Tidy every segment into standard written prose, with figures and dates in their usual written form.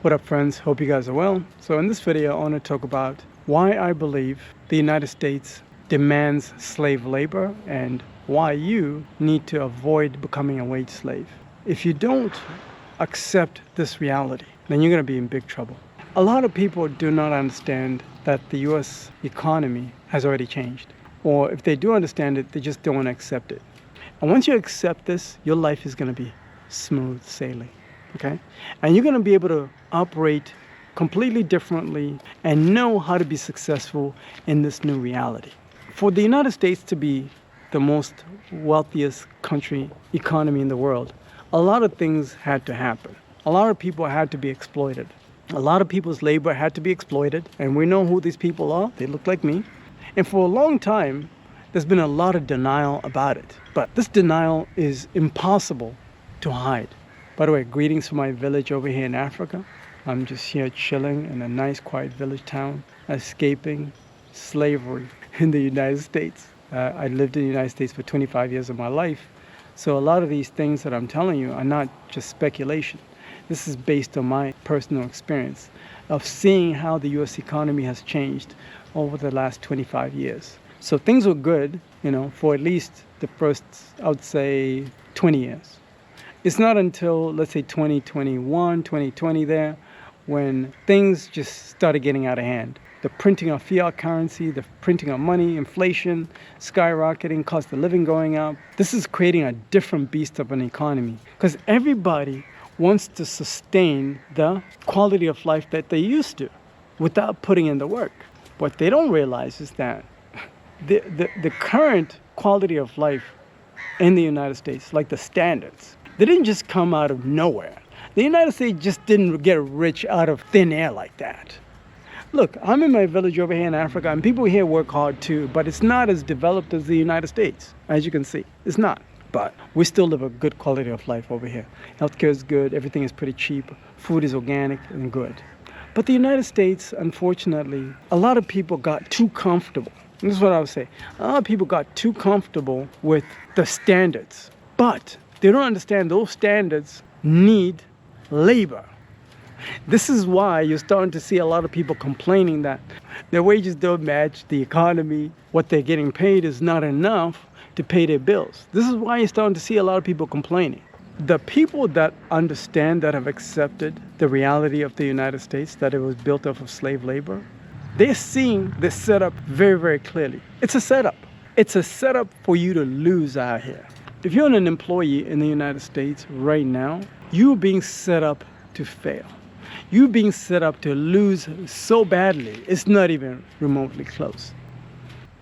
What up, friends? Hope you guys are well. So in this video, I want to talk about why I believe the United States demands slave labor and why you need to avoid becoming a wage slave. If you don't accept this reality, then you're going to be in big trouble. A lot of people do not understand that the U.S. economy has already changed. Or if they do understand it, they just don't want to accept it. And once you accept this, your life is going to be smooth sailing. Okay? And you're going to be able to operate completely differently and know how to be successful in this new reality. For the United States to be the most wealthiest economy in the world, a lot of things had to happen. A lot of people had to be exploited. A lot of people's labor had to be exploited, and we know who these people are. They look like me. And for a long time, there's been a lot of denial about it. But this denial is impossible to hide. By the way, greetings from my village over here in Africa. I'm just here chilling in a nice, quiet village town, escaping slavery in the United States. I lived in the United States for 25 years of my life. So a lot of these things that I'm telling you are not just speculation. This is based on my personal experience of seeing how the U.S. economy has changed over the last 25 years. So things were good, for at least the first, I would say, 20 years. It's not until, let's say, 2021, 2020 there, when things just started getting out of hand. The printing of fiat currency, the printing of money, inflation, skyrocketing, cost of living going up. This is creating a different beast of an economy because everybody wants to sustain the quality of life that they used to without putting in the work. What they don't realize is that the current quality of life in the United States, like the standards, they didn't just come out of nowhere. The United States just didn't get rich out of thin air like that. Look, I'm in my village over here in Africa, and people here work hard too, but it's not as developed as the United States, as you can see. It's not. But we still live a good quality of life over here. Healthcare is good, everything is pretty cheap, food is organic and good. But the United States, unfortunately, a lot of people got too comfortable. And this is what I would say. A lot of people got too comfortable with the standards. But they don't understand those standards need labor. This is why you're starting to see a lot of people complaining that their wages don't match the economy. What they're getting paid is not enough to pay their bills. This is why you're starting to see a lot of people complaining. The people that understand, that have accepted the reality of the United States, that it was built off of slave labor, they're seeing this setup very, very clearly. It's a setup. It's a setup for you to lose out here. If you're an employee in the United States right now, you're being set up to fail. You're being set up to lose so badly, it's not even remotely close.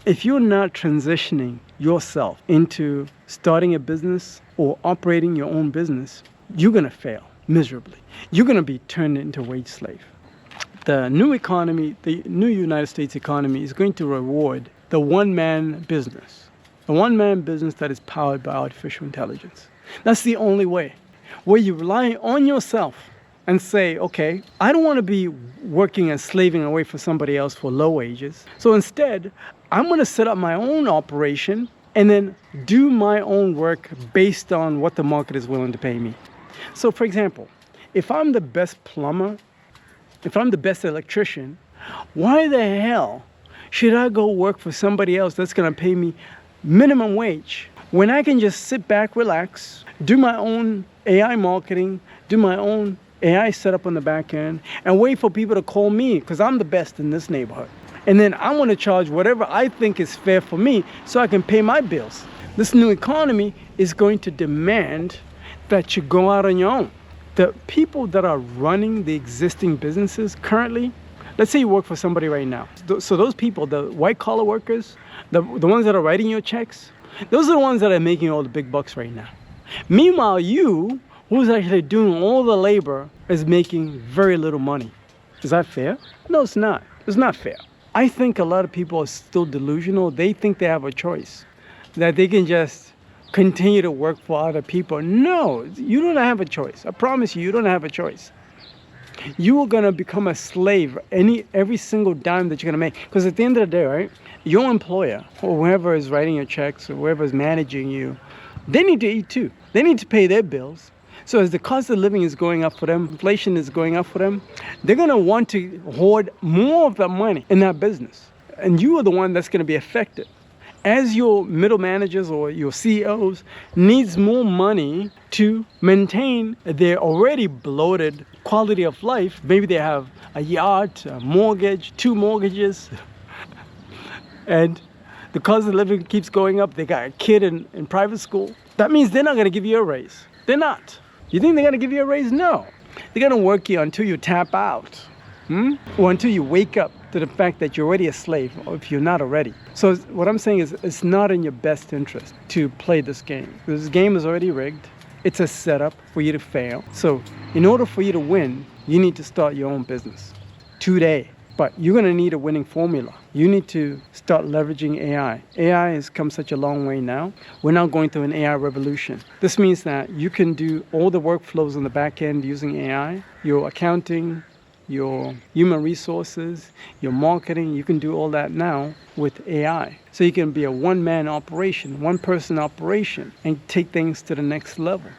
If you're not transitioning yourself into starting a business or operating your own business, you're going to fail miserably. You're going to be turned into a wage slave. The new economy, the new United States economy is going to reward the one-man business. The one-man business that is powered by artificial intelligence. That's the only way. Where you rely on yourself and say, okay, I don't want to be working and slaving away for somebody else for low wages. So instead, I'm going to set up my own operation and then do my own work based on what the market is willing to pay me. So for example, if I'm the best plumber, if I'm the best electrician, why the hell should I go work for somebody else that's going to pay me minimum wage when I can just sit back, relax, do my own AI marketing, do my own AI setup on the back end, and wait for people to call me because I'm the best in this neighborhood. And then I want to charge whatever I think is fair for me so I can pay my bills. This new economy is going to demand that you go out on your own. The people that are running the existing businesses currently, let's say you work for somebody right now. So those people, the white collar workers, the ones that are writing your checks, those are the ones that are making all the big bucks right now. Meanwhile, you, who's actually doing all the labor, is making very little money. Is that fair? No, it's not. It's not fair. I think a lot of people are still delusional. They think they have a choice, that they can just continue to work for other people. No, you don't have a choice. I promise you, you don't have a choice. You are going to become a slave every single dime that you're going to make. Because at the end of the day, right, your employer or whoever is writing your checks or whoever is managing you, they need to eat too. They need to pay their bills. So as the cost of living is going up for them, inflation is going up for them, they're going to want to hoard more of that money in that business. And you are the one that's going to be affected. As your middle managers or your CEOs needs more money to maintain their already bloated quality of life, maybe they have a yacht, a mortgage, 2 mortgages, and the cost of living keeps going up. They got a kid in private school. That means they're not going to give you a raise. They're not. You think they're going to give you a raise? No. They're going to work you until you tap out. Or until you wake up to the fact that you're already a slave, or if you're not already. So what I'm saying is it's not in your best interest to play this game. This game is already rigged. It's a setup for you to fail. So in order for you to win, you need to start your own business today. But you're going to need a winning formula. You need to start leveraging AI. AI has come such a long way now. We're now going through an AI revolution. This means that you can do all the workflows on the back end using AI. Your accounting, your human resources, your marketing, you can do all that now with AI. So you can be a one-man operation, one-person operation, and take things to the next level.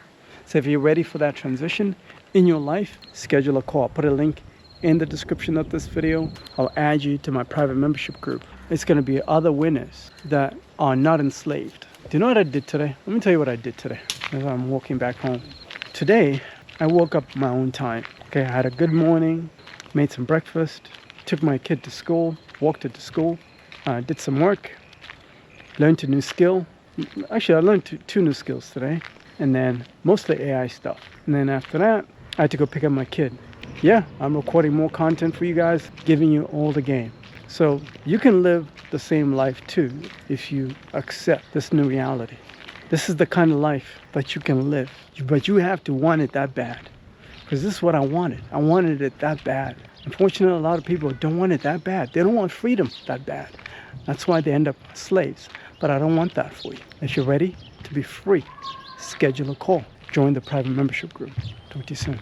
So if you're ready for that transition in your life, schedule a call. Put a link in the description of this video. I'll add you to my private membership group. It's going to be other winners that are not enslaved. Do you know what I did today? Let me tell you what I did today as I'm walking back home. Today, I woke up my own time. Okay, I had a good morning, made some breakfast, took my kid to school, walked her to school, did some work, learned a new skill. Actually, I learned 2 new skills today, and then mostly AI stuff. And then after that, I had to go pick up my kid. Yeah, I'm recording more content for you guys, giving you all the game. So you can live the same life too if you accept this new reality. This is the kind of life that you can live, but you have to want it that bad. Because this is what I wanted. I wanted it that bad. Unfortunately, a lot of people don't want it that bad. They don't want freedom that bad. That's why they end up slaves. But I don't want that for you. If you're ready to be free, schedule a call. Join the private membership group. Talk to you soon.